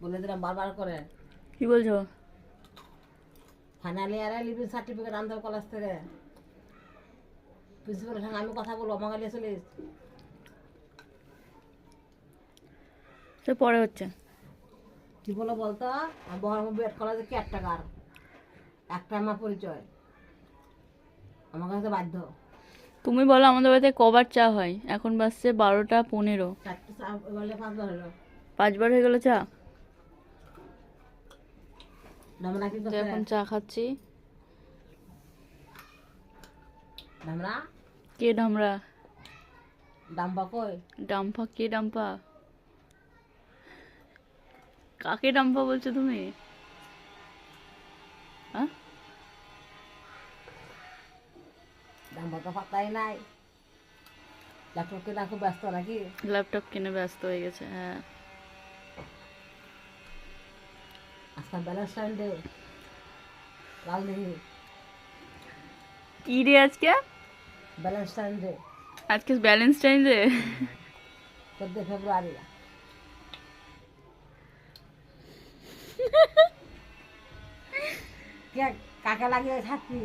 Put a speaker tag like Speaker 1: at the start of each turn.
Speaker 1: বলে দিলাম বারবার করে।
Speaker 2: কি বলছো?
Speaker 1: ফাইনাল ইয়ারে লিভিং সার্টিফিকেট আনতে হবে কলেজ থেকে। প্রিন্সিপালের সঙ্গে আমি কথা বলবো, মঙ্গলিয়া চলিস।
Speaker 2: সে পরে হচ্ছে।
Speaker 1: কি বলো বলতো, বহরমপুর বিএড কলেজে কেয়ারটেকার, একটা আমার পরিচয়, আমার কাছে বাধ্য।
Speaker 2: তুমি বলো আমাদের বাড়িতে কবার চা হয়? এখন বাজছে 12:15।
Speaker 1: 5বার হলো।
Speaker 2: 5বার হয়ে গেল চা।
Speaker 1: আমরা কি
Speaker 2: তো
Speaker 1: করছে?
Speaker 2: এখন চা খাচ্ছি।
Speaker 1: আমরা
Speaker 2: কে ঢামরা?
Speaker 1: ডাম্বা কই?
Speaker 2: ডাম্পা? কে ডাম্পা? কাকে ডাম্পা বলছো তুমি? হ্যাঁ,
Speaker 1: ডাম্বা তো পাত্তাই নাই। ল্যাপটপ কিনা খুব ব্যস্ত নাকি?
Speaker 2: ল্যাপটপ কিনে ব্যস্ত হয়ে গেছে। হ্যাঁ,
Speaker 1: আজকাল ব্যালেন্স ডে, রাজনীতি
Speaker 2: কি রে আজকে?
Speaker 1: ব্যালেন্স ডে
Speaker 2: আজকে ব্যালেন্স টাইম রে।
Speaker 1: 14 ফেব্রুয়ারি। কে কাকে লাগিয়ে থাকবি?